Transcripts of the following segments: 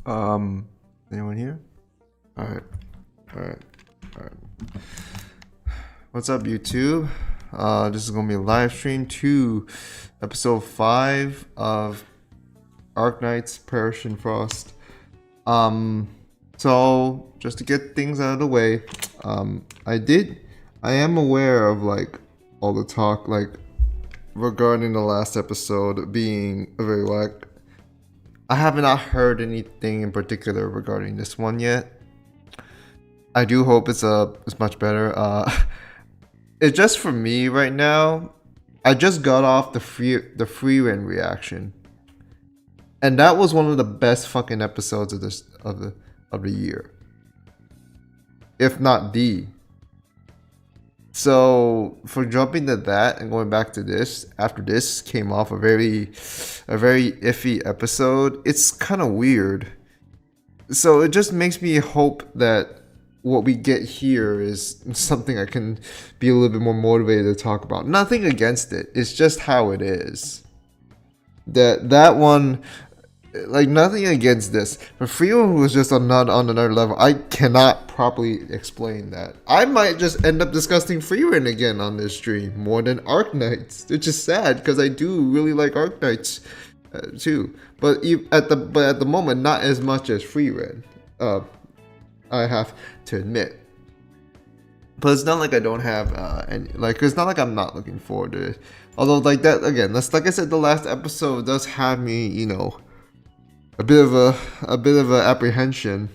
Anyone here? Alright. Alright. Alright. What's up, YouTube? This is gonna be a live stream to episode 5 of Arknights, Perish in Frost. So just to get things out of the way, I am aware of like all the talk like regarding the last episode being a very like I have not heard anything in particular regarding this one yet. I do hope it's much better. It's just for me right now. I just got off the Frieren reaction, and that was one of the best fucking episodes of the year, if not the. So for jumping to that and going back to this, after this came off a very iffy episode, it's kind of weird. So it just makes me hope that what we get here is something I can be a little bit more motivated to talk about. Nothing against it. It's just how it is. That one, like nothing against this. But Frieren was just on another level. I cannot properly explain that. I might just end up discussing Frieren again on this stream more than Arknights, which is sad because I do really like Arknights too. But at the moment, not as much as Frieren. I have to admit. But it's not like I don't have any, like, it's not like I'm not looking forward to it. Although, like that again, that's like I said, the last episode does have me, you know, a bit of a apprehension.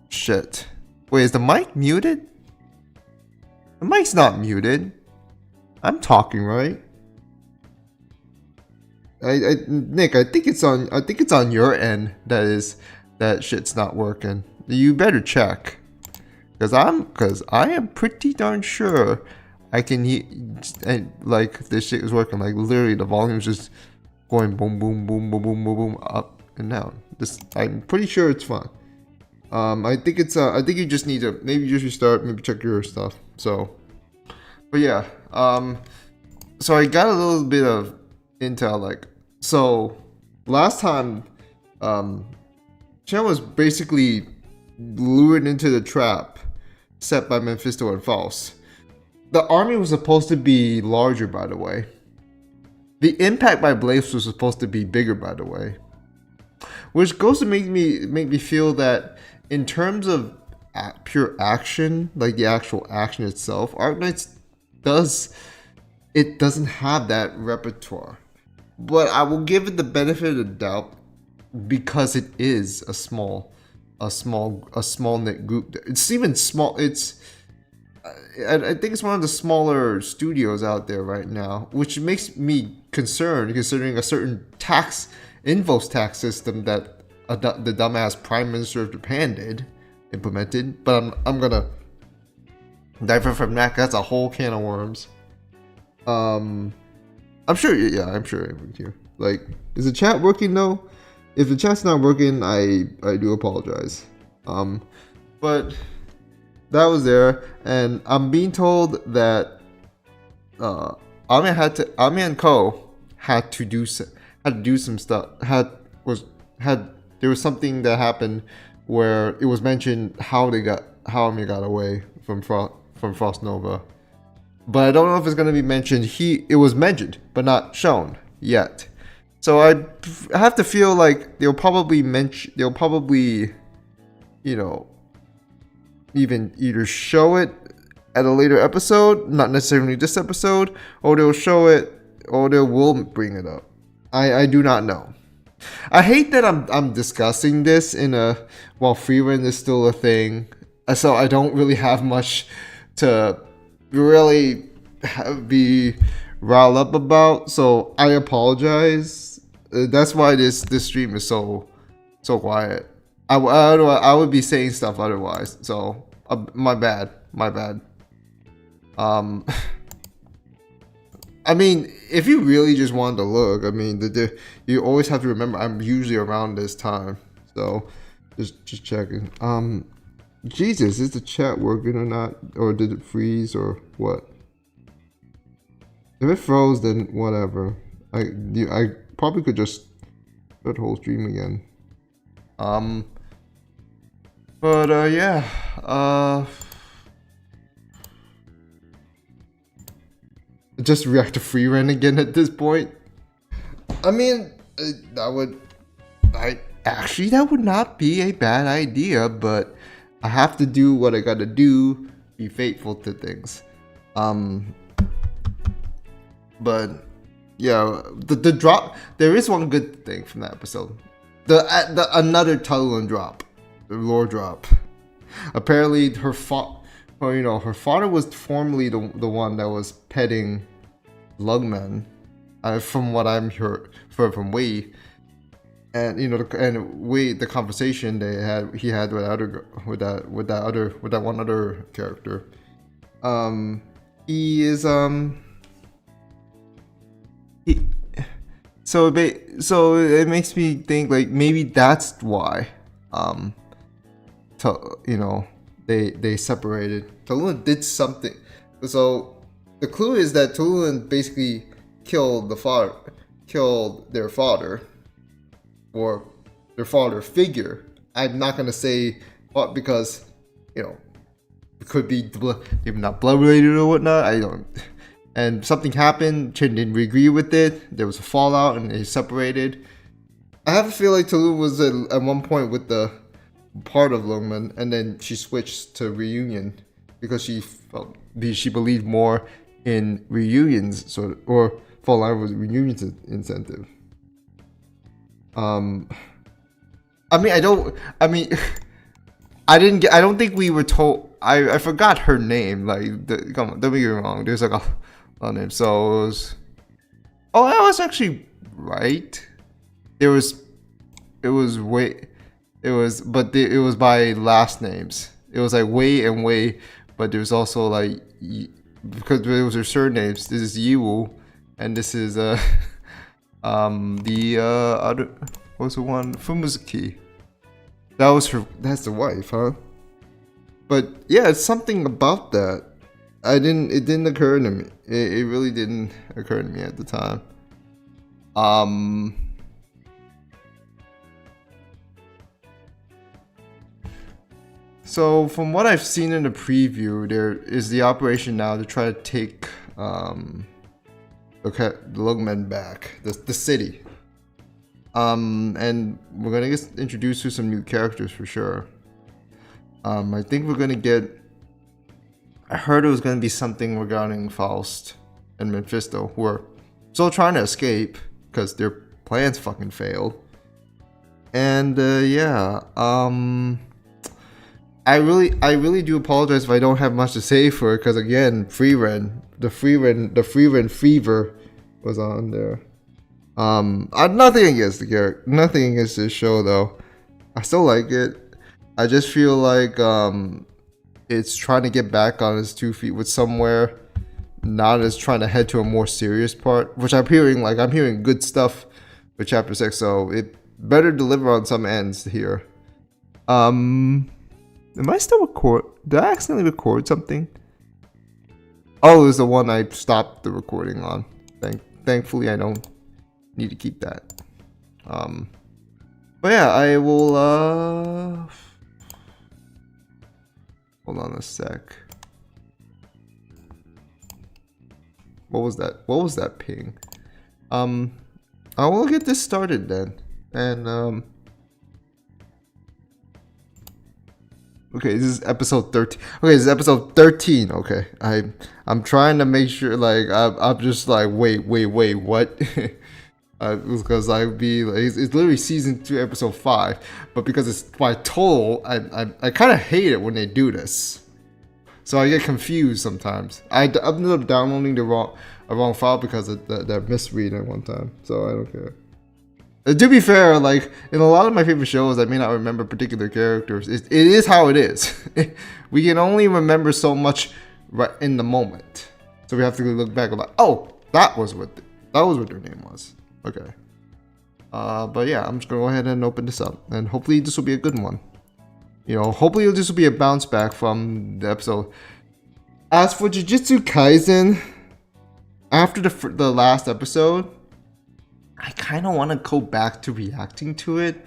Shit. Wait, is the mic muted? The mic's not muted. I'm talking, right? Nick, I think it's on your end that shit's not working. You better check. Cause I am pretty darn sure I can hear, and like this shit is working. Like literally the volume's just going boom boom boom boom boom boom boom up and down. I'm pretty sure it's fine. I think you just need to maybe just restart, maybe check your stuff. So, but yeah. So I got a little bit of intel. Like, so last time, Chen was basically lured into the trap set by Mephisto and Faust. The army was supposed to be larger, by the way. The impact by Blaze was supposed to be bigger, by the way. Which goes to make me feel that in terms of pure action, like the actual action itself, Arknights doesn't have that repertoire. But I will give it the benefit of the doubt because it is a small knit group. It's even small. I think it's one of the smaller studios out there right now, which makes me concerned considering a certain invoice tax system that the dumbass Prime Minister of Japan implemented. But I'm gonna divert from that. That's a whole can of worms. I'm sure. Yeah, I'm sure everyone here. Like, is the chat working though? If the chat's not working, I do apologize. But that was there, and I'm being told that Ami and Co had to do some stuff. There was something that happened where it was mentioned how Ami got away from Frost Nova. But I don't know if it's gonna be mentioned. It was mentioned, but not shown yet. So I have to feel like they'll probably, you know, even either show it at a later episode, not necessarily this episode, or they'll show it, or they will bring it up. I do not know. I hate that I'm discussing this while Frieren is still a thing, so I don't really have much to really be riled up about. So I apologize. That's why this stream is so quiet. I would be saying stuff otherwise. So my bad. I mean, if you really just wanted to look, I mean, you always have to remember I'm usually around this time. So just checking. Jesus, is the chat working or not, or did it freeze or what? If it froze, then whatever. I probably could just start the whole stream again. But yeah, just react to free run again at this point. I mean, that would not be a bad idea, but I have to do what I gotta do, be faithful to things. But yeah, the drop. There is one good thing from that episode. The another Touin drop, the lore drop. Apparently, her father was formerly the one that was petting Lugman, from what I'm heard from Wei, and Wei, the conversation he had with that one other character. He is so it makes me think like maybe that's why they separated. Touin did something. So the clue is that Touin basically killed their father, or their father figure. I'm not gonna say what, because it could be maybe not blood related or whatnot. I don't. And something happened. Chen didn't agree with it. There was a fallout, and they separated. I have a feeling Touin was at one point with the part of Lungman, and then she switched to reunion because she believed more in reunions, or fall out with reunions incentive. I don't think we were told. I forgot her name. Like, come on, don't get me wrong. There's like a name. So it was. Oh, I was actually right. It was by last names. It was like Wei and Wei, but there's also like, because there was her surnames. This is Yiwu, and this is the other, what was the one? Fumuzuki. That's the wife, huh? But yeah, it's something about that. It didn't occur to me. It really didn't occur to me at the time. So from what I've seen in the preview, there is the operation now to try to take the Lugmen back, the city. And we're gonna get introduced to some new characters for sure. I think we're gonna get. I heard it was gonna be something regarding Faust and Mephisto, who are still trying to escape because their plans fucking failed. And yeah, I really do apologize if I don't have much to say for it, because again, the free run fever was on there. Nothing against the character, nothing against this show though. I still like it. I just feel like it's trying to get back on its 2 feet with somewhere, not as trying to head to a more serious part, which I'm hearing good stuff with chapter 6, so it better deliver on some ends here. Am I still record? Did I accidentally record something? Oh, it was the one I stopped the recording on. Thankfully, I don't need to keep that. But yeah, I will. Hold on a sec. What was that? What was that ping? I will get this started then, and okay, this is episode 13. Okay, this is episode 13. Okay, I'm trying to make sure, like, I'm just like, wait, what? Because I'd be like, it's literally season 2, episode 5, but because it's by total, I kind of hate it when they do this. So I get confused sometimes. I ended up downloading the wrong file because of that misread at one time. So I don't care. To be fair, like in a lot of my favorite shows, I may not remember particular characters. It is how it is. We can only remember so much right in the moment. So we have to look back and like, oh, that was what their name was. Okay. But yeah, I'm just gonna go ahead and open this up, and hopefully this will be a good one. Hopefully this will be a bounce back from the episode. As for Jujutsu Kaisen, after the last episode, I kind of want to go back to reacting to it,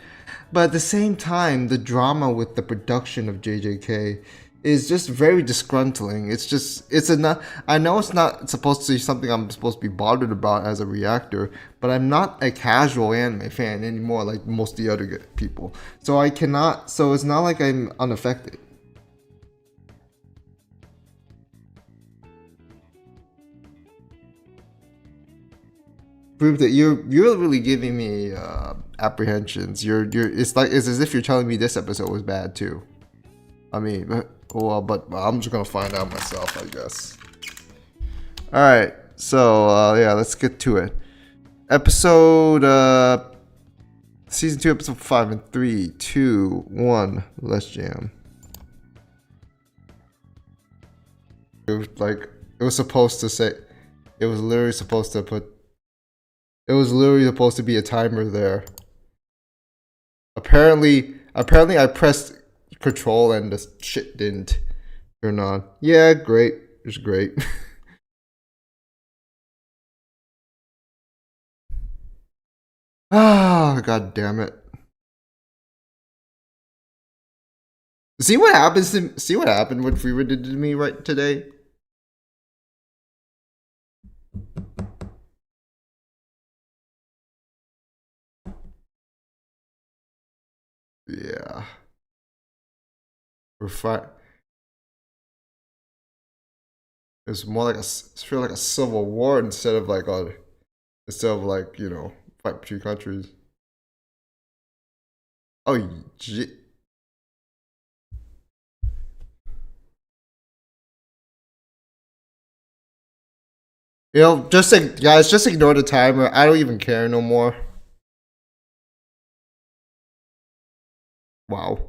but at the same time, the drama with the production of JJK is just very disgruntling. It's enough. I know it's not supposed to be something I'm supposed to be bothered about as a reactor, but I'm not a casual anime fan anymore like most of the other people. So I cannot. So it's not like I'm unaffected. Prove that you're really giving me apprehensions. You're it's as if you're telling me this episode was bad too. I mean, well, but I'm just gonna find out myself, I guess. All right, so yeah, let's get to it. Episode season 2, episode 5, in 3, 2, 1. Let's jam. It was like it was supposed to say. It was literally supposed to put. It was literally supposed to be a timer there. Apparently I pressed control and the shit didn't turn on. Yeah, great. It's great. Ah, god damn it. See what happens to see what happened when Freeman did to me right today? Yeah. We're fine. It's more like it's feel like a civil war instead of like fight between countries. Oh, shit. You know, just like guys, just ignore the timer. I don't even care no more. Wow.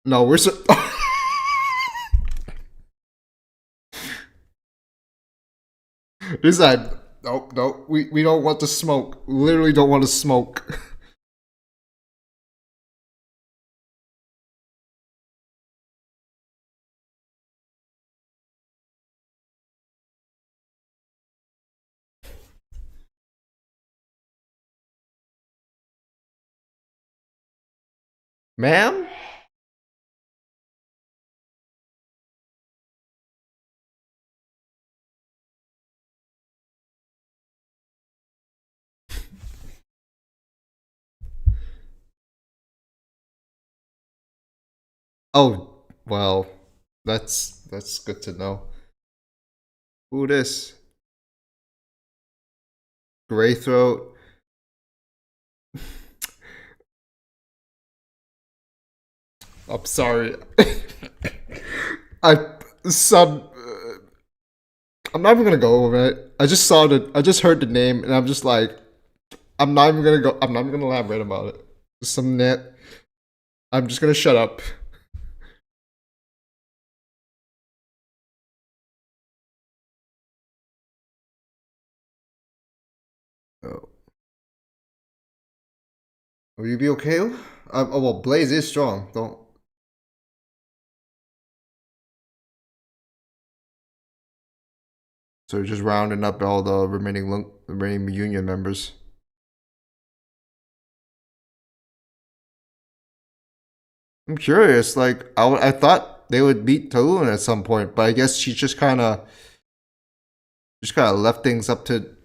No, we're so. He's like, nope, nope. We don't want to smoke. Literally don't want to smoke. Ma'am? Oh, well, that's good to know. Who this? Gray throat. I'm sorry. I some. I'm not even gonna go over it. I just saw the. I just heard the name, and I'm just like, I'm not even gonna go. I'm not even gonna elaborate about it. Some net. I'm just gonna shut up. Oh. Will you be okay? Oh well, Blaze is strong. Don't. So just rounding up all the remaining union members. I'm curious. Like I thought they would beat Touin at some point, but I guess she just kind of left things up to.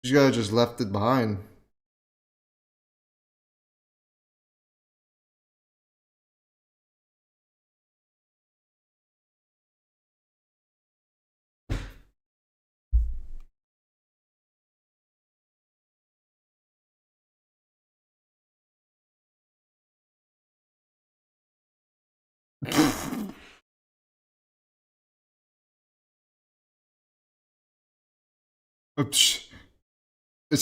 She kind of just left it behind. It's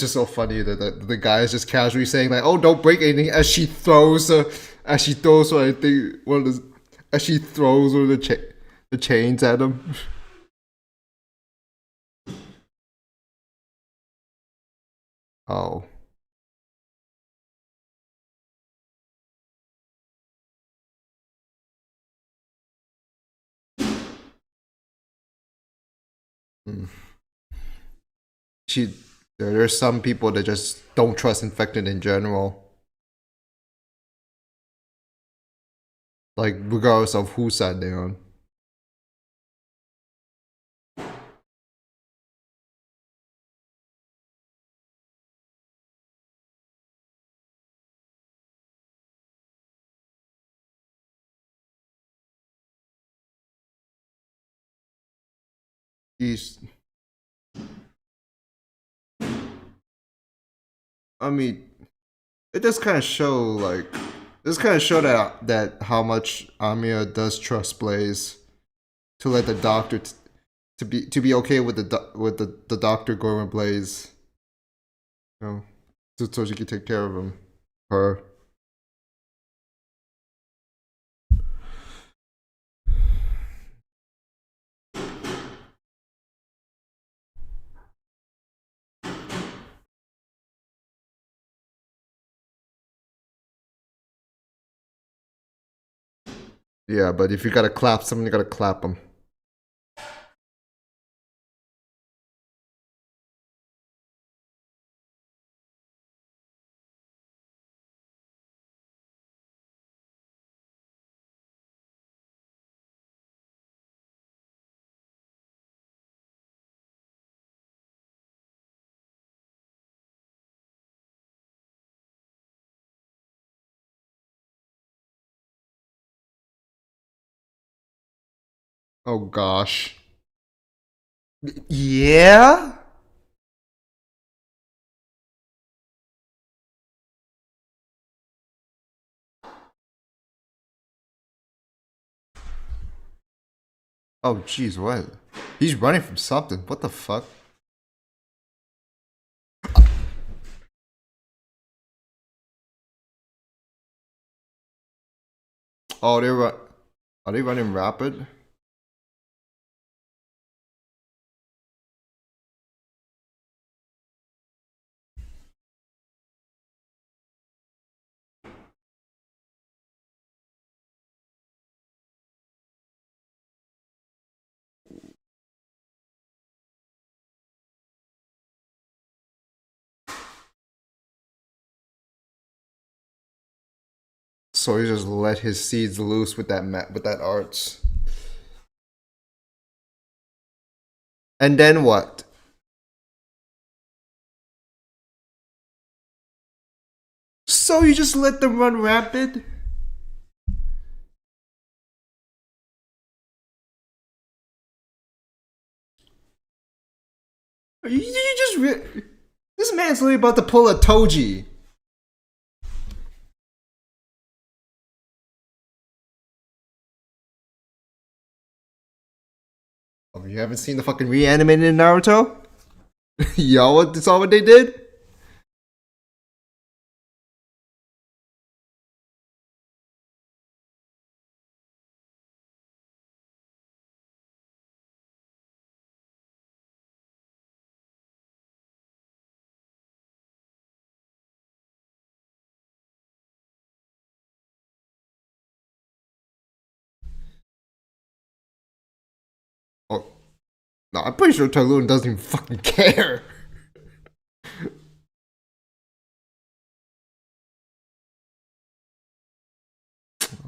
just so funny that the guy is just casually saying like, "Oh, don't break anything," as she throws what I think one of the, as she throws one of the chains at him. Oh, Mm. She, there's some people that just don't trust infected in general. Like, regardless of whose side they're on. He's, I mean, it does kind of show, like, this kind of show that how much Amir does trust Blaze to let the doctor to be okay with the doctor going with Blaze, you know, so she can take care of him, her. Yeah, but if you gotta clap someone, you gotta clap them. Oh gosh. Yeah? Oh jeez, what? He's running from something. What the fuck? Oh, are they running rapid? So he just let his seeds loose with that arts. And then what? So you just let them run rapid? You just this man's literally about to pull a Toji. Oh, you haven't seen the fucking reanimated Naruto? Y'all, what? That's all what they did? Oh, no, I'm pretty sure Talon doesn't even fucking care.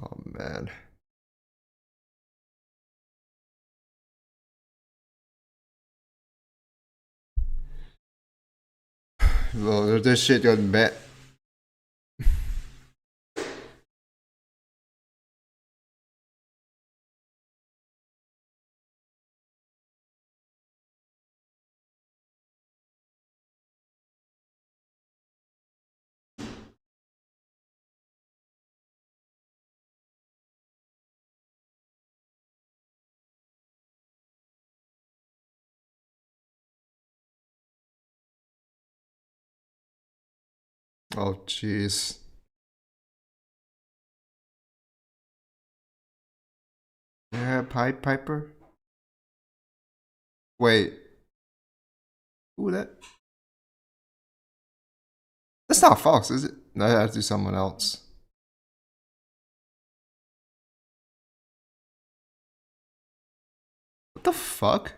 Oh man. Well, this shit got bad. Oh jeez. Yeah, Pied Piper. Wait, who that? That's not Fox, is it? No, that has to be someone else. What the fuck?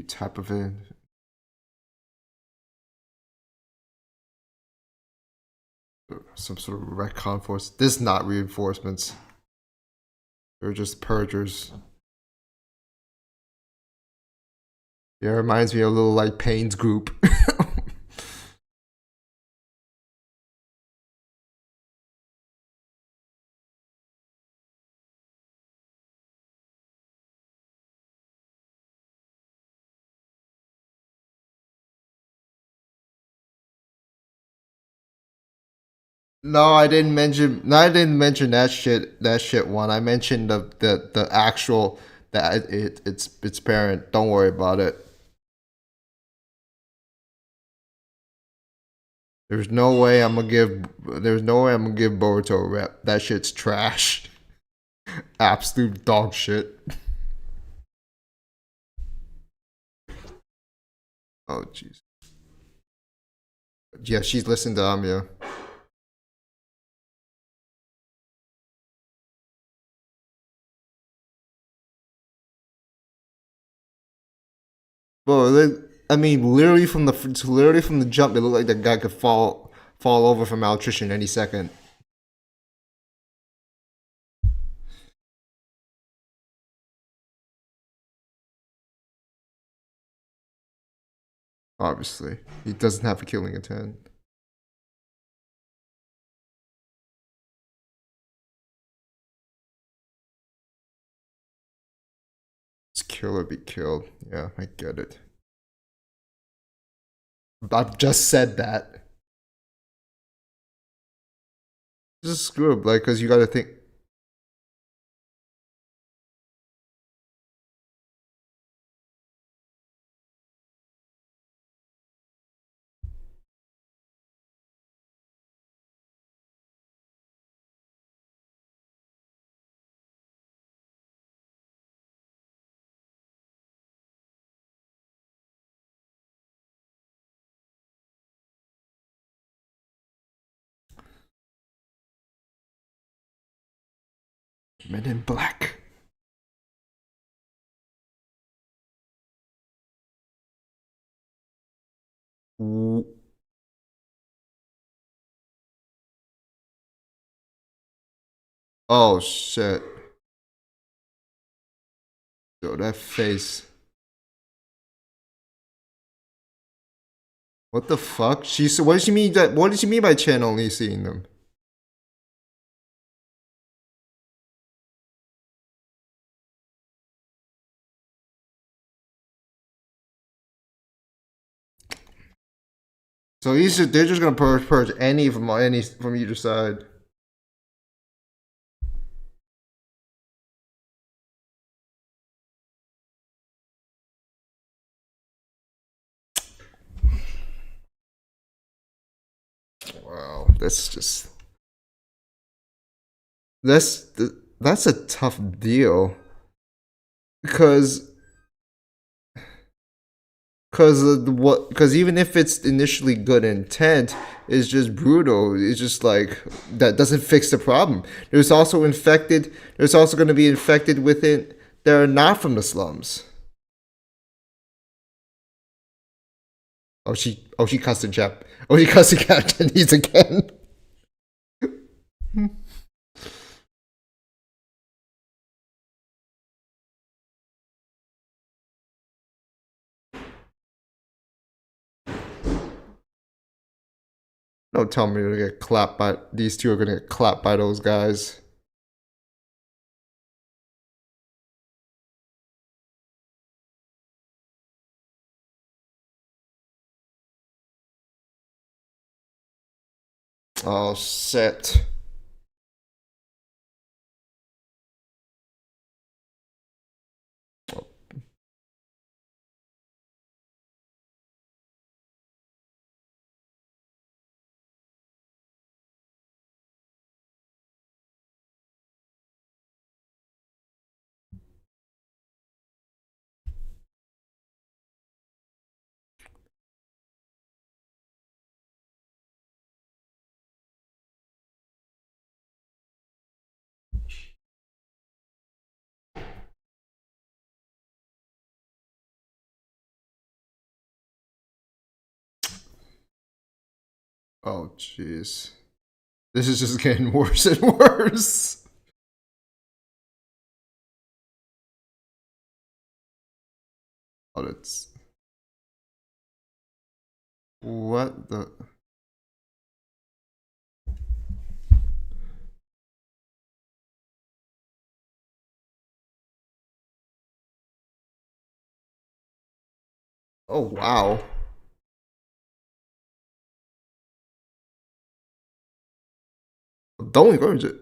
type of it. Some sort of retcon force. This is not reinforcements. They're just purgers. Yeah, it reminds me of a little like Payne's group. No, I didn't mention. No, I didn't mention that shit. That shit one. I mentioned the actual that its parent. Don't worry about it. There's no way I'm gonna give. There's no way I'm gonna give Boruto a rep. That shit's trash. Absolute dog shit. Oh jeez. Yeah, she's listening to Amia. Bro, I mean, literally from the jump, it looked like the guy could fall over from malnutrition any second. Obviously, he doesn't have a killing intent. It's kill or be killed. Yeah, I get it. I've just said that. Just screw up, like, cause you gotta think. Men in Black. Oh shit. Yo, that face. What the fuck? What does she mean that what does she mean by Chen only seeing them? So they're just gonna purge any from either side. Wow, that's that's a tough deal because because even if it's initially good intent, it's just brutal. It's just like that doesn't fix the problem. There's also infected. There's also going to be infected within that are not from the slums. She cussed in Jap. Oh, she cussed in Japanese again. Don't tell me they're gonna get clapped by these two are gonna get clapped by those guys. Oh shit. Oh, jeez. This is just getting worse and worse. Oh, that's... What the... Oh, wow. Don't encourage it.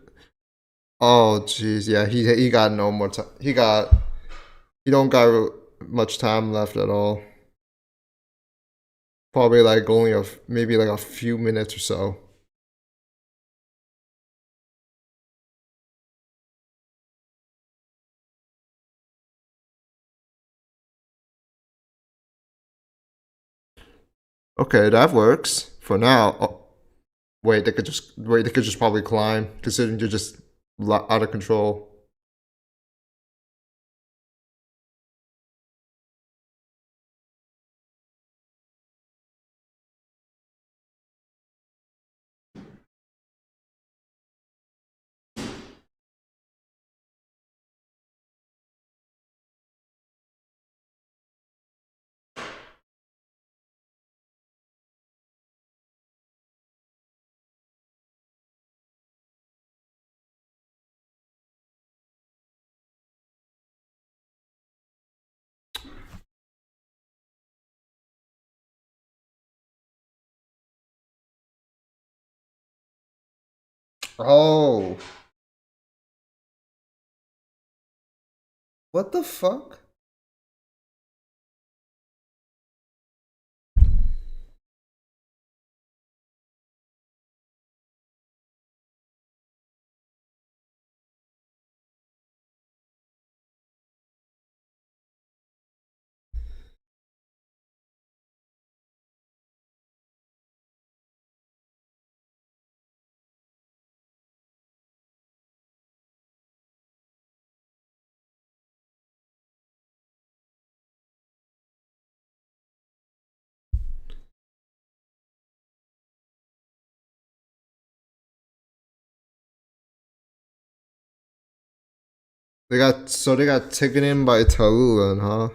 Oh, jeez. Yeah, he got no more time. He don't got much time left at all. Probably like only maybe like a few minutes or so. Okay, that works for now. Oh, wait, they could just probably climb, considering you're just out of control. Oh, what the fuck? They got taken in by Touin, huh?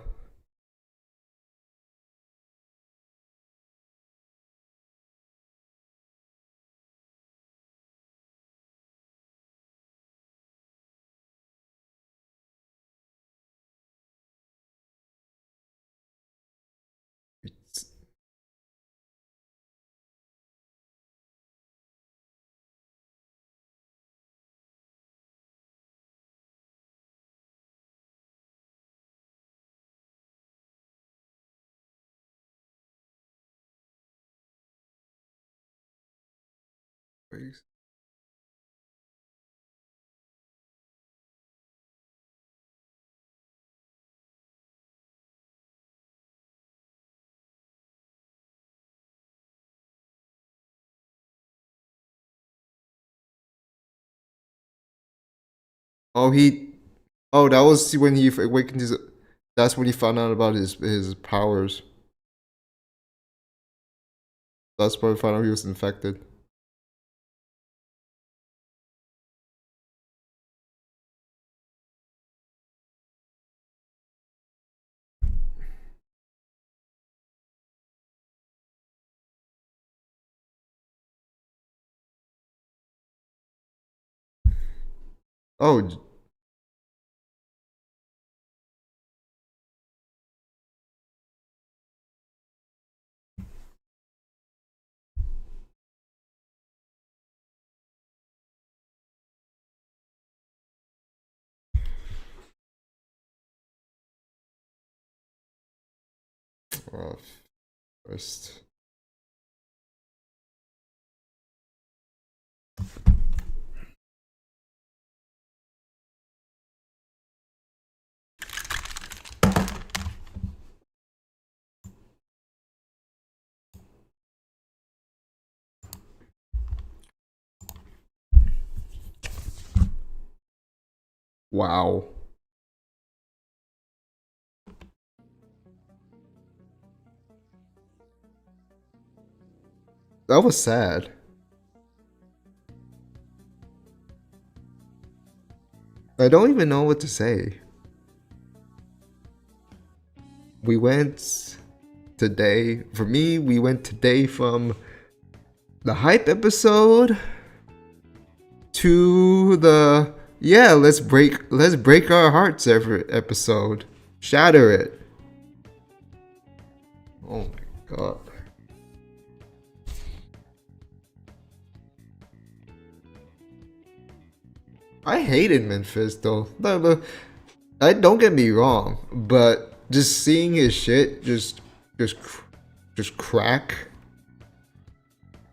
Oh, oh, that was when he awakened his. That's when he found out about his powers. That's when he found out he was infected. Oh, first. Wow. That was sad. I don't even know what to say. We went today. For me, we went today from the hype episode to the let's break our hearts every episode. Shatter it. Oh my god. I hated Memphis though. Don't get me wrong, but just seeing his shit just crack,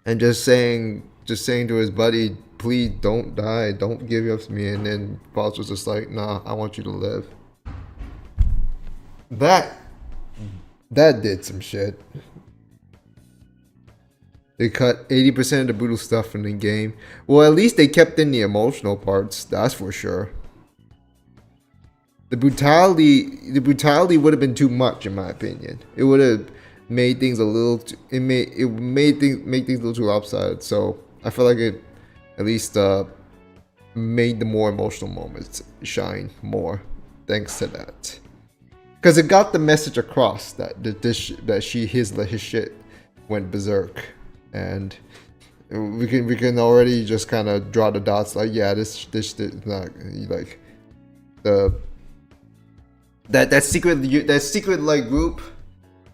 and just saying to his buddy, please don't die, don't give up to me, and then Boss was just like, nah, I want you to live. That did some shit. They cut 80% of the brutal stuff in the game. Well, at least they kept in the emotional parts, that's for sure. The brutality would have been too much, in my opinion. It would have made things a little. Make things a little too lopsided. So I feel like it at least made the more emotional moments shine more, thanks to that. Because it got the message across that his shit went berserk. And we can already just kind of draw the dots, like, yeah, this not like that secret like group.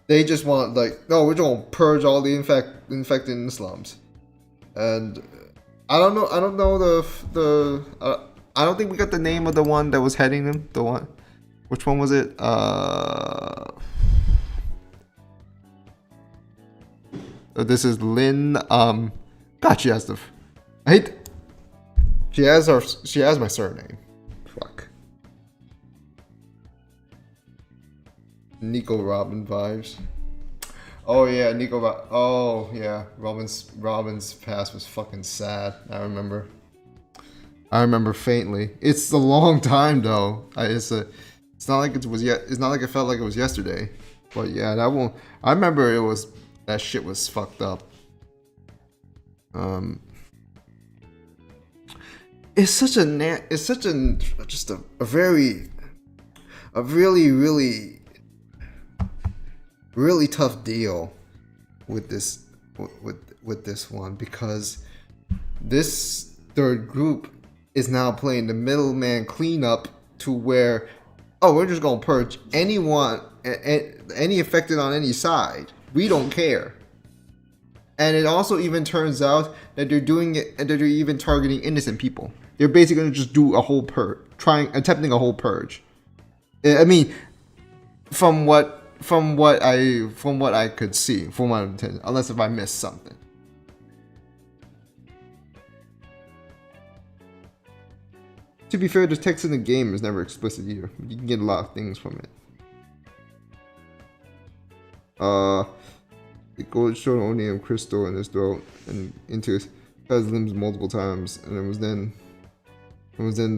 They just want, like, no, we're gonna purge all the infected in the slums. And I don't know I don't think we got the name of the one that was heading them. The one, which one was it? This is Lynn. God, she has she has my surname. Fuck. Nico Robin vibes. Oh yeah, oh yeah, Robin's past was fucking sad. I remember faintly. It's a long time though. It's not like it felt like it was yesterday. But yeah, that one. I remember that shit was fucked up. It's a really tough deal with this one, because this third group is now playing the middleman cleanup, to where, oh, we're just gonna purge anyone, any affected on any side. We don't care. And it also even turns out that they're doing it, and that they're even targeting innocent people. They're basically gonna just do a whole attempting a whole purge. I mean, from what I could see, from what I'm intending, unless if I missed something. To be fair, the text in the game is never explicit either. You can get a lot of things from it. The gold showed onium crystal in his throat and into his limbs multiple times, and it was then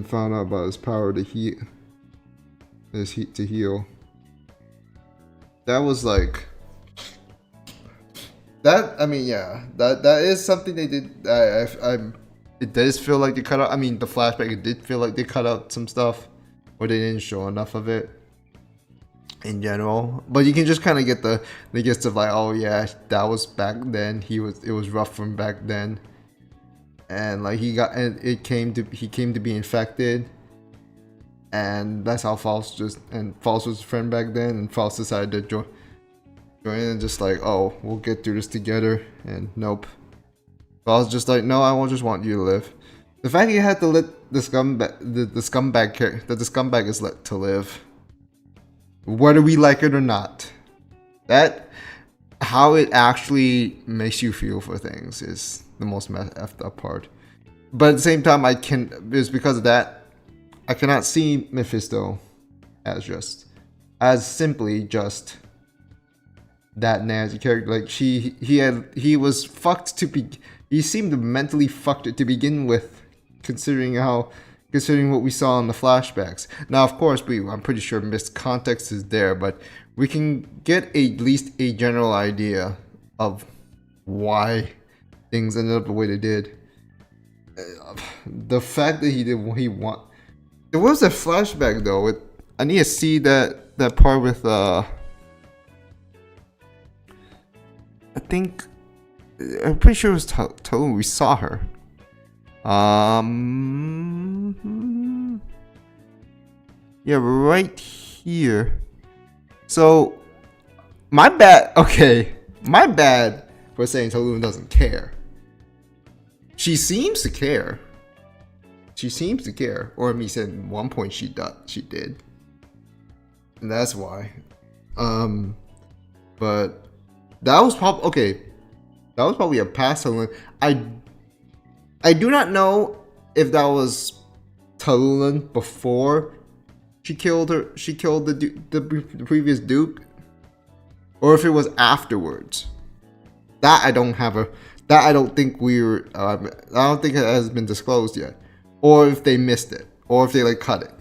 found out about his power to heal. To heal. That was like that. I mean, yeah, that is something they did. It does feel like they cut out. I mean, the flashback, it did feel like they cut out some stuff, or they didn't show enough of it in general. But you can just kind of get the gist of, like, oh yeah, that was back then. It was rough from back then, and like he came to be infected. And that's how Faust was his friend back then, and Faust decided to join in, and just like, oh, we'll get through this together. And nope. Faust just like, no, I just want you to live. The fact he had to let the scumbag is let to live, whether we like it or not, that how it actually makes you feel for things is the most effed up part. But at the same time, it's because of that, I cannot see Mephisto as simply just that nasty character. Like he was fucked he seemed mentally fucked to begin with, considering what we saw in the flashbacks. Now, of course, I'm pretty sure missed context is there, but we can get at least a general idea of why things ended up the way they did. The fact that he did what he want. There was a flashback though. I need to see that part with I think I'm pretty sure it was Touin. We saw her. Yeah, right here. So my bad. Okay, my bad for saying Touin doesn't care. She seems to care. She seems to care. Or at least at one point she did. And that's why. But that was probably okay. That was probably a past Touin. I do not know if that was Touin before she killed the previous Duke, or if it was afterwards. That I don't think I don't think it has been disclosed yet, or if they missed it, or if they like cut it.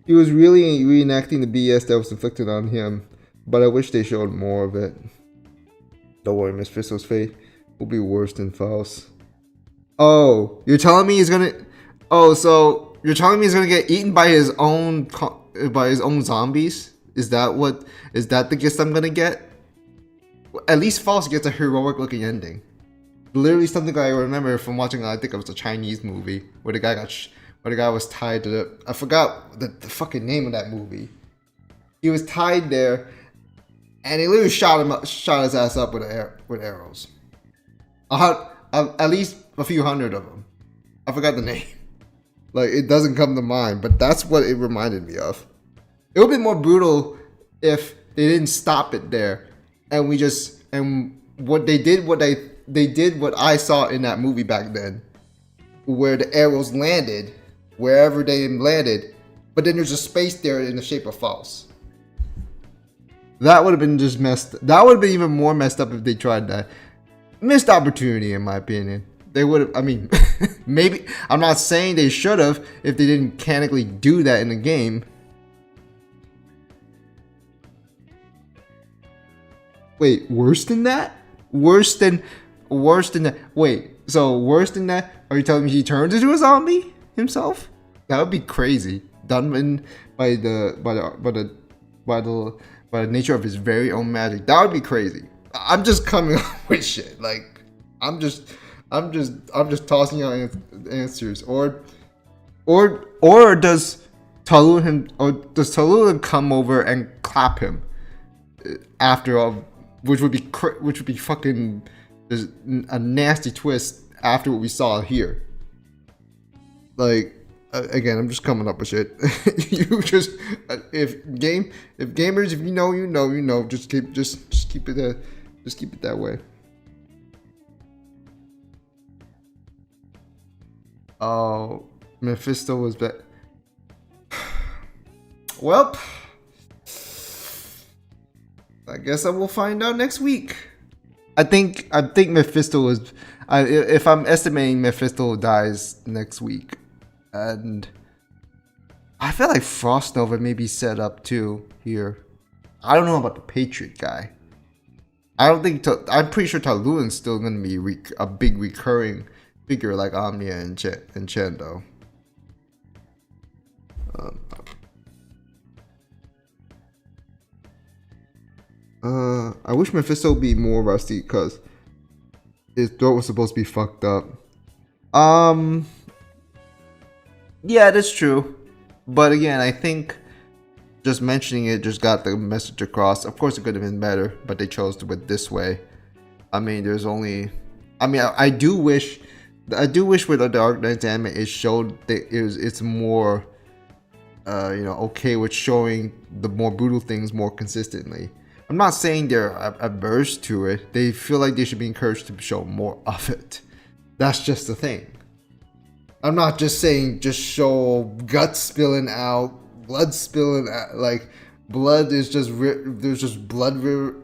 He was really reenacting the BS that was inflicted on him, but I wish they showed more of it. Don't worry, Miss Fisto's fate will be worse than Faust. Oh, you're telling me he's gonna? Oh, so you're telling me he's gonna get eaten by his own zombies? Is that the gist I'm gonna get? At least Faust gets a heroic looking ending. Literally something I remember from watching. I think it was a Chinese movie where the guy was tied to the. I forgot the fucking name of that movie. He was tied there, and he literally shot his ass up with arrows. At least a few hundred of them. I forgot the name. Like, it doesn't come to mind, but that's what it reminded me of. It would be more brutal if they didn't stop it there, and what they did what I saw in that movie back then, where the arrows landed wherever they landed, but then there's a space there in the shape of Faust. That would have been just messed. That would have been even more messed up if they tried that. Missed opportunity, in my opinion. They would have. I mean, maybe. I'm not saying they should have if they didn't mechanically do that in the game. Wait, worse than that? Worse than that? Wait, so worse than that? Are you telling me he turns into a zombie himself? That would be crazy. Done by the nature of his very own magic. That would be crazy. I'm just coming up with shit. Like, I'm just tossing out answers. Or does Touin come over and clap him after all, which would be fucking a nasty twist after what we saw here. Like, again, I'm just coming up with shit. You just if gamers, if you know, just keep it that way. Oh, Mephisto was back. Well, I guess I will find out next week. I think Mephisto was. If I'm estimating, Mephisto dies next week, and I feel like Frost Nova may be set up too here. I don't know about the Patriot guy. I'm pretty sure Touin's still gonna be a big recurring figure like Omnia and Chendo. I wish Mephisto would be more rusty because his throat was supposed to be fucked up. Yeah, that's true. But again, I think just mentioning it just got the message across. Of course, it could have been better, but they chose to do it this way. I mean, I do wish with the Arknights anime it showed that it's more, okay with showing the more brutal things more consistently. I'm not saying they're averse to it. They feel like they should be encouraged to show more of it. That's just the thing. I'm not just saying just show guts spilling out, blood spilling out. Like, blood is just there's just blood river.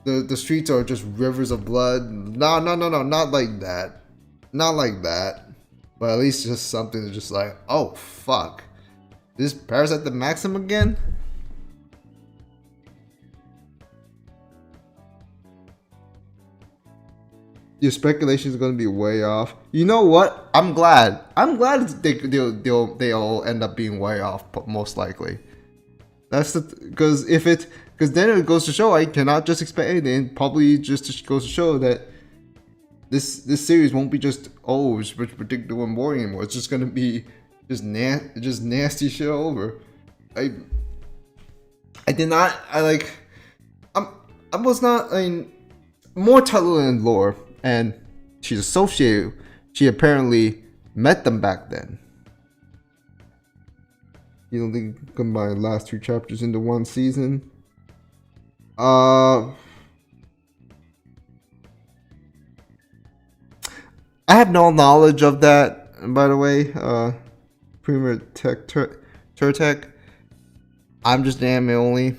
The streets are just rivers of blood. No, not like that. Not like that. But at least just something that's just like, oh fuck, this Parasite the Maxim again. your speculation is going to be way off. You know what? I'm glad. They'll end up being way off, but most likely. That's because then it goes to show I cannot just expect anything. Probably just goes to show that this series won't be just it's predictable and boring anymore. It's just gonna be just nasty shit all over. I was not. I mean, more title and lore, and she's associated. She apparently met them back then. You don't think you can combine the last 2 chapters into one season? I have no knowledge of that, by the way. Premier Tech Turtech. I'm just anime only.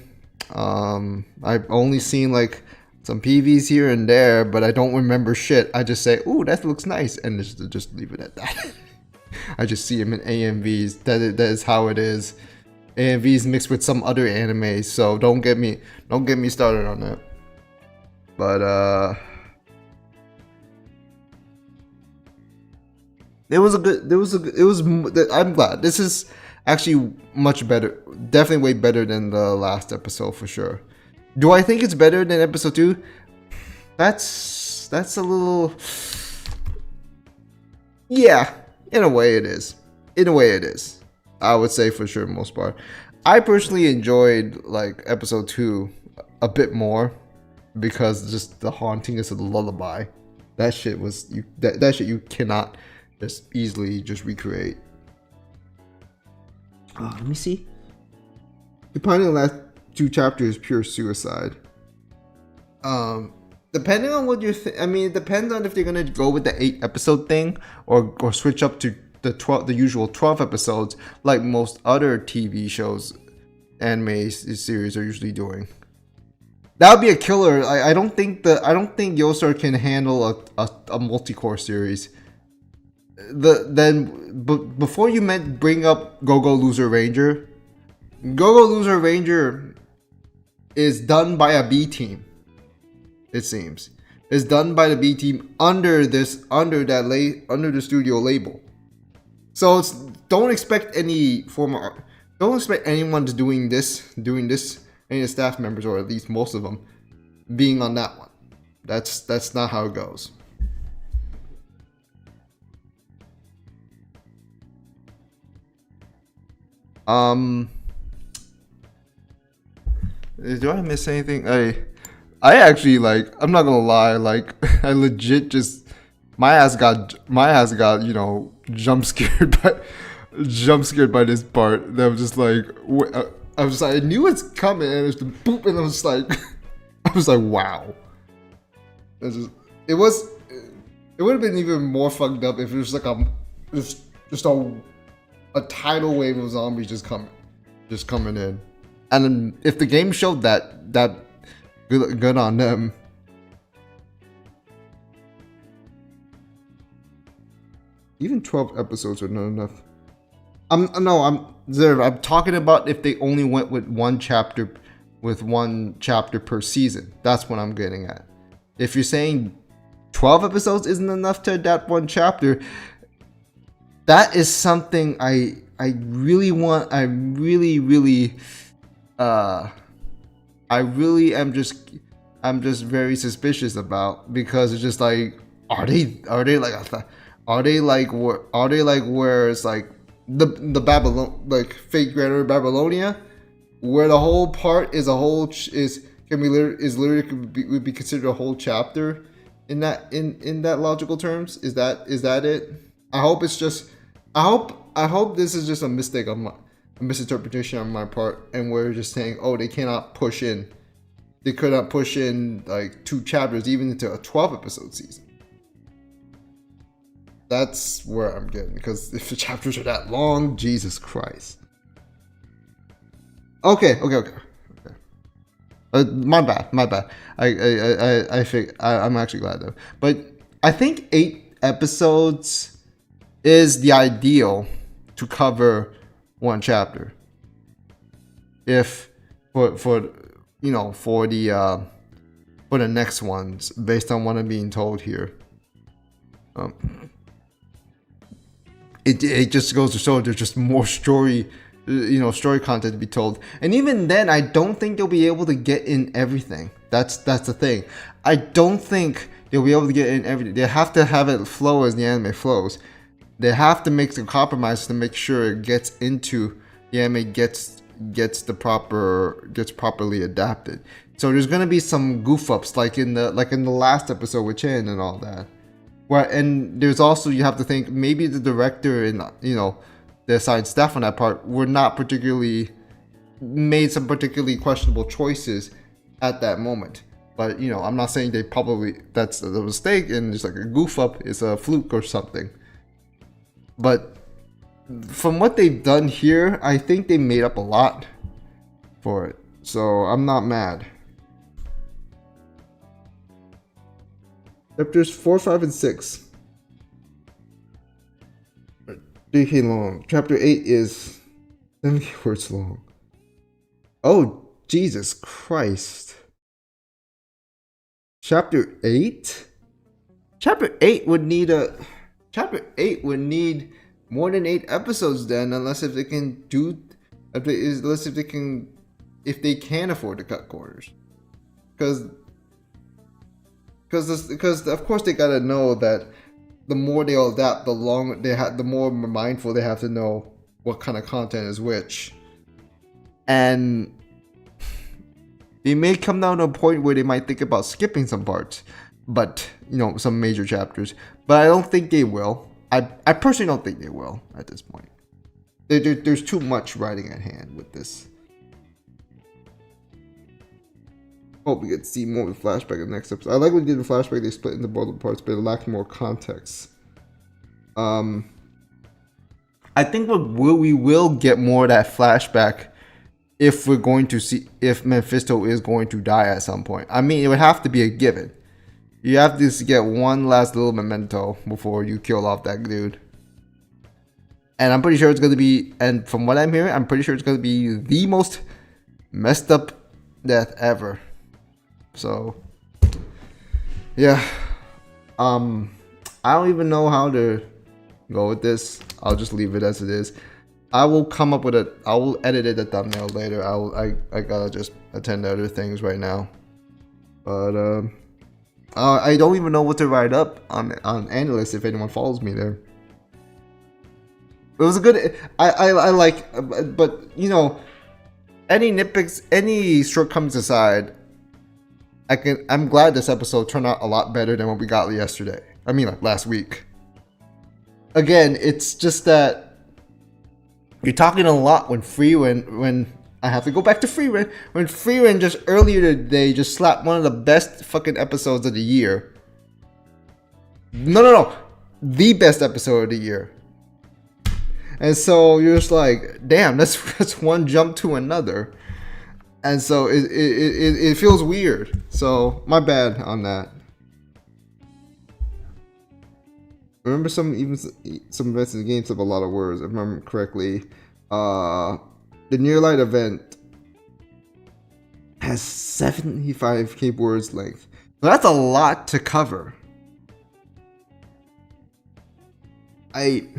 I've only seen like some PVs here and there, but I don't remember shit. I just say, "Ooh, that looks nice," and just leave it at that. I just see them in AMVs. That is how it is. AMVs mixed with some other anime, so don't get me started on that. But I'm glad. This is actually much better. Definitely way better than the last episode for sure. Do I think it's better than episode 2? That's a little. Yeah, in a way it is. I would say for sure most part. I personally enjoyed like episode 2 a bit more because just the hauntingness of the lullaby. That shit was that shit you cannot just easily just recreate. Let me see. Depending on the last 2 chapters, pure suicide. Depending on what you think, I mean, it depends on if they're gonna go with the 8 episode thing or switch up to the usual 12 episodes like most other TV shows, anime series are usually doing. That would be a killer. I don't think Yosar can handle a multi-core series. Before you bring up Go-Go Loser Ranger. Go-Go Loser Ranger is done by a B team. It seems it's done by the B team under the studio label. So don't expect anyone to doing this, any of the staff members or at least most of them being on that one. That's not how it goes. Do I miss anything? I actually I'm not gonna lie, I legit just my ass got jump scared by this part. That was just I knew it's coming and it's boop and I was like wow. It would have been even more fucked up if it was like just a tidal wave of zombies just coming in. And then if the game showed that good on them. Even 12 episodes are not enough. I'm talking about if they only went with one chapter per season. That's what I'm getting at. If you're saying 12 episodes isn't enough to adapt one chapter, that is something I really want. I'm just very suspicious about, because it's just like, are they like where it's like the Babylon, like fake Grand Order Babylonia, where the whole part is literally would be considered a whole chapter in that logical terms. Is that it? I hope this is just a mistake a misinterpretation on my part, and we're just saying, they cannot push in. They could not push in like 2 chapters even into a 12 episode season. That's where I'm getting, because if the chapters are that long, Jesus Christ. Okay. My bad. I'm actually glad though. But I think 8 episodes is the ideal to cover one chapter. If for the next ones, based on what I'm being told here. It just goes to show there's just more story, story content to be told. And even then, I don't think they'll be able to get in everything. That's the thing. I don't think they'll be able to get in everything. They have to have it flow as the anime flows. They have to make some compromises to make sure it gets into the anime gets properly adapted. So there's gonna be some goof ups like in the last episode with Chin and all that. Well, and there's also, you have to think, maybe the director and the assigned staff on that part were not made some particularly questionable choices at that moment. But I'm not saying that's a mistake and it's like a goof up, it's a fluke or something. But from what they've done here, I think they made up a lot for it. So I'm not mad. Chapters 4, 5, and 6. 3K long. Chapter 8 is 70 words long. Oh, Jesus Christ. Chapter 8? Chapter 8 would need more than 8 episodes then, unless if they can afford to cut corners. Because of course they gotta know that the more they'll adapt, the more mindful they have to know what kind of content is which. And they may come down to a point where they might think about skipping some parts, but some major chapters. But I don't think they will. I personally don't think they will at this point. There's too much writing at hand with this. Hope we get to see more of the flashback in the next episode. I like what they did in the flashback. They split into both parts, but it lacked more context. I think we will get more of that flashback if we're going to see if Mephisto is going to die at some point. I mean, it would have to be a given. You have to just get one last little memento before you kill off that dude. And I'm pretty sure it's going to be, and from what I'm hearing, I'm pretty sure it's going to be the most messed up death ever. So, yeah. I don't even know how to go with this. I'll just leave it as it is. I will edit it a thumbnail later. I gotta just attend to other things right now. But, I don't even know what to write up on Analyst if anyone follows me there. It was a good. I like, but any nitpicks, any shortcomings aside, I'm glad this episode turned out a lot better than what we got yesterday. I mean, like last week. Again, it's just that you're talking a lot when I have to go back to Frieren. When Frieren just earlier today just slapped one of the best fucking episodes of the year. No. The best episode of the year. And so you're just like, damn, that's one jump to another. And so it feels weird. So my bad on that. Remember some events in the games have a lot of words, if I remember correctly. The Near Light event has 75k words length. So that's a lot to cover. I'm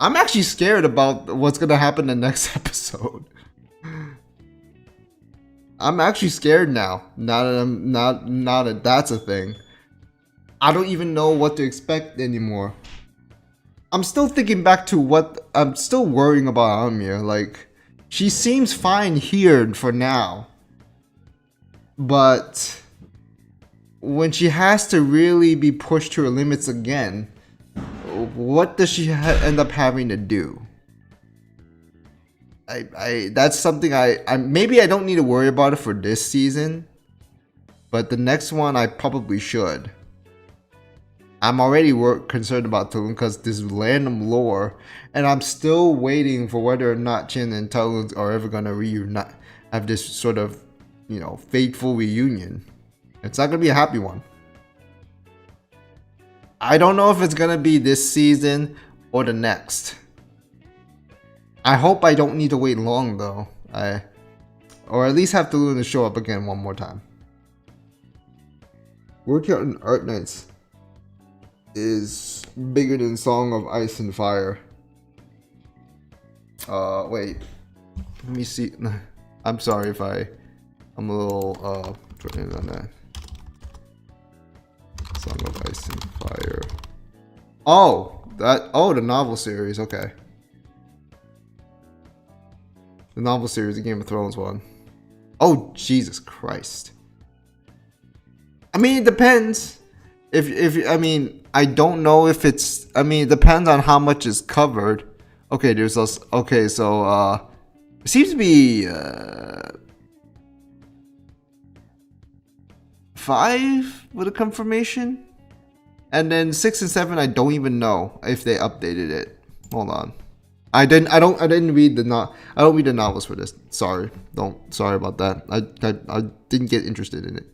actually scared about what's gonna happen in the next episode. I'm actually scared now. Now that that's a thing. I don't even know what to expect anymore. I'm still thinking back to I'm still worrying about Amir. Like, she seems fine here for now. But when she has to really be pushed to her limits again, what does she end up having to do? That's something maybe I don't need to worry about it for this season, but the next one I probably should. I'm already concerned about Touin because this random lore, and I'm still waiting for whether or not Chin and Touin are ever gonna reunite, have this sort of, fateful reunion. It's not gonna be a happy one. I don't know if it's gonna be this season or the next. I hope I don't need to wait long though. Or at least have Touin to show up again one more time. Working out in Arknights. is bigger than Song of Ice and Fire. Wait. Let me see. I'm sorry if I'm a little putting on that. Song of Ice and Fire. Oh, the novel series. Okay. The novel series, the Game of Thrones one. Oh, Jesus Christ. I mean, it depends. If I mean, I don't know if it's. I mean, it depends on how much is covered. Okay, there's also. Okay, so it seems to be 5 with a confirmation, and then 6 and 7. I don't even know if they updated it. Hold on. I didn't read I don't read the novels for this. Sorry. Sorry about that. I didn't get interested in it.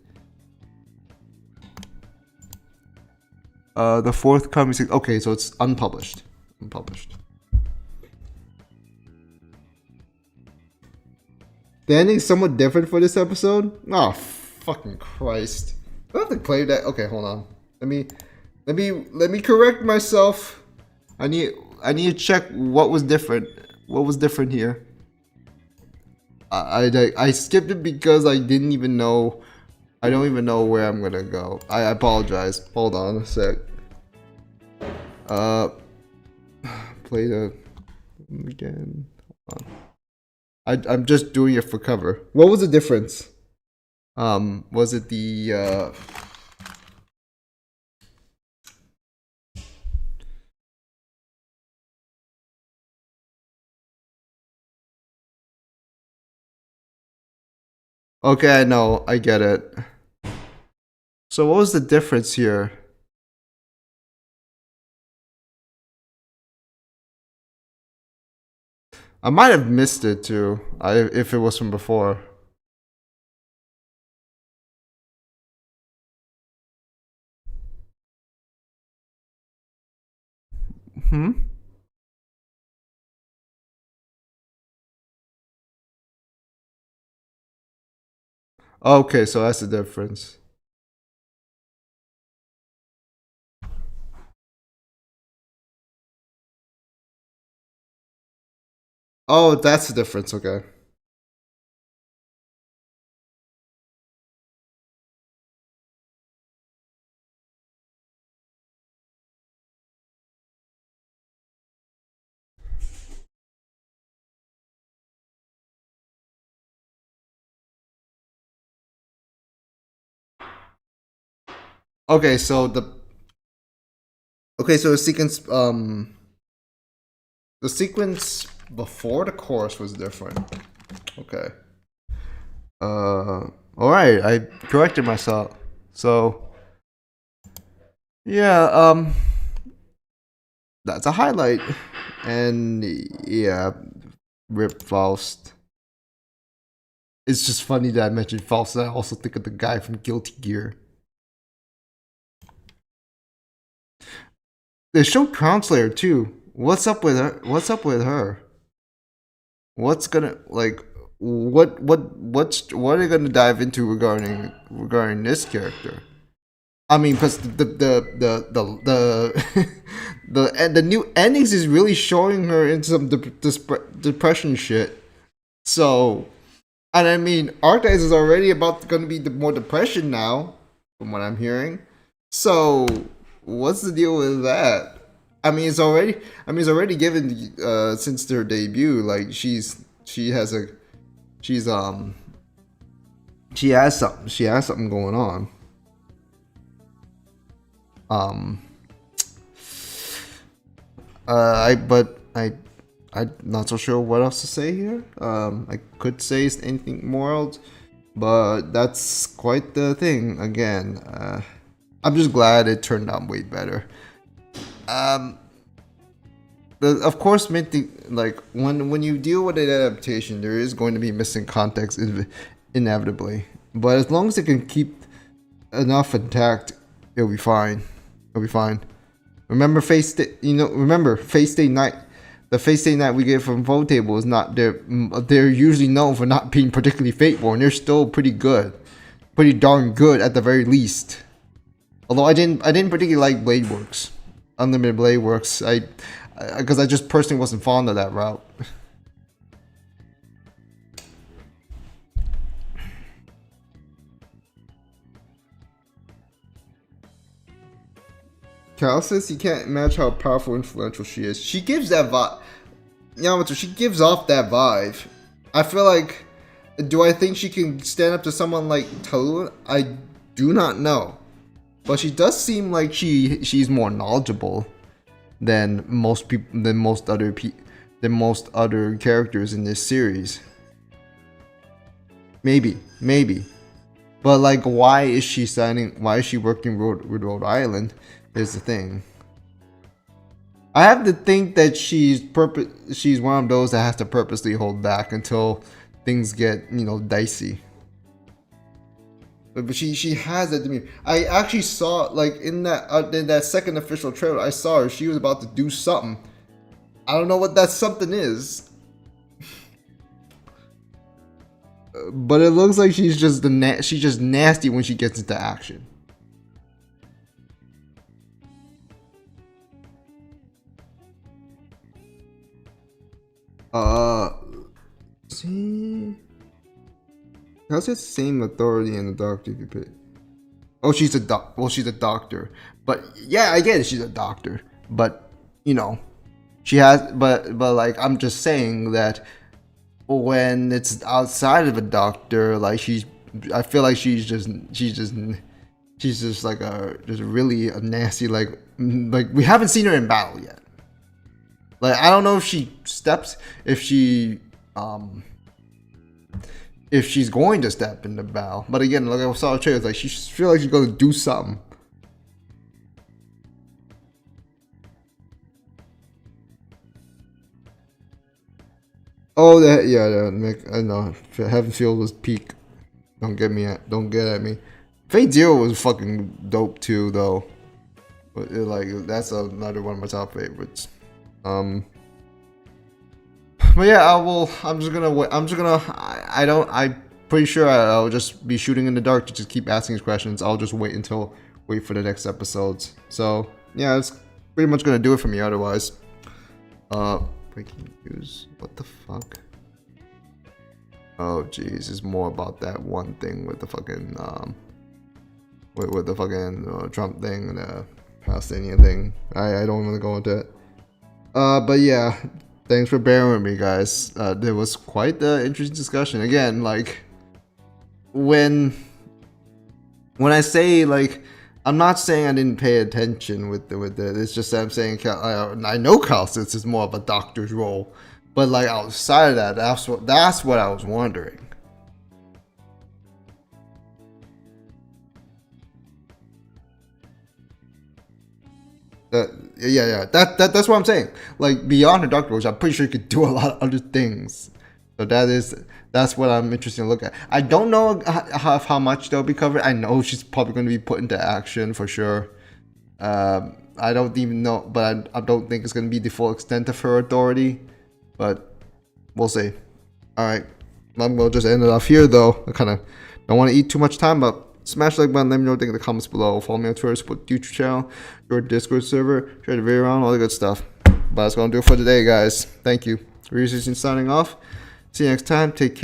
The forthcoming. Okay, so it's unpublished. The ending's somewhat different for this episode. Oh, fucking Christ! I have to play that. Okay, hold on. Let me correct myself. I need to check what was different. What was different here? I skipped it because I didn't even know. I don't even know where I'm gonna go. I apologize. Hold on a sec. Play the again. Hold on. I'm just doing it for cover. What was the difference? Was it the Okay, no, I get it. So what was the difference here? I might have missed it too, if it was from before. Okay, so that's the difference. Oh, that's the difference. Okay. Okay, so the sequence before the chorus was different. Okay. All right, I corrected myself. So yeah, that's a highlight. And yeah, Rip Faust. It's just funny that I mentioned Faust. I also think of the guy from Guilty Gear. They showed Crown Slayer too. What's up with her? What's gonna like? What are they gonna dive into regarding this character? I mean, because the new endings is really showing her in some depression shit. So, and I mean, Arknights is already going to be more depression now, from what I'm hearing. So, what's the deal with that? I mean, it's already given since their debut. Like, she has something going on. I'm not so sure what else to say here. I could say anything more else, but that's quite the thing. Again, I'm just glad it turned out way better. Of course, like when you deal with an adaptation, there is going to be missing context inevitably. But as long as it can keep enough intact, it'll be fine. Remember Face Day Night. The Face Day Night we get from Vote Table is not they're usually known for not being particularly faithful, and they're still pretty darn good at the very least. Although I didn't particularly like Blade Works, Unlimited Blade Works. Because I just personally wasn't fond of that route. Cal says he can't imagine how powerful and influential she is. She gives that vibe. Yamato, she gives off that vibe. I feel like, do I think she can stand up to someone like Touin? I do not know. But she does seem like she's more knowledgeable than most people, than most other characters in this series. Maybe. But like, why is she working with Rhode Island? Is the thing. I have to think that she's one of those that has to purposely hold back until things get, dicey. But she has that demeanor. I actually saw, like, in that second official trailer, I saw her. She was about to do something. I don't know what that something is. But it looks like she's just nasty when she gets into action. See, how's that same authority in the doctor if you pick? Oh, she's a doctor. But yeah, I get it, she's a doctor. But she has. But like, I'm just saying that when it's outside of a doctor, like I feel like she's just like really a nasty, like we haven't seen her in battle yet. Like, I don't know if she's going to step into battle. But again, like I saw the trailer, like she feels like she's going to do something. Oh, Mick, I know. Heaven Field was peak. Don't get at me. Fate Zero was fucking dope too, though. But that's another one of my top favorites. But yeah, I'm pretty sure I'll just be shooting in the dark to just keep asking these questions. I'll just wait for the next episodes. So yeah, it's pretty much gonna do it for me otherwise. Breaking news. What the fuck? Oh jeez, it's more about that one thing with the fucking with the fucking Trump thing and the Palestinian thing. I don't want to go into it. But yeah, thanks for bearing with me, guys. There was quite the interesting discussion. Again, like when I say, like, I'm not saying I didn't pay attention with it. It's just that I'm saying I know Calcis is more of a doctor's role, but like outside of that, that's what I was wondering. That's what I'm saying. Like, beyond her doctor roles, I'm pretty sure you could do a lot of other things. So that's what I'm interested in look at. I don't know how much they'll be covered. I know she's probably going to be put into action for sure. I don't even know, but I don't think it's going to be the full extent of her authority. But we'll see. All right, we'll just end it off here though. I kind of don't want to eat too much time, but smash the like button, let me know what you think in the comments below. Follow me on Twitter, support the YouTube channel, your Discord server, share the video around, all the good stuff. But that's going to do it for today, guys. Thank you. Research signing off. See you next time. Take care.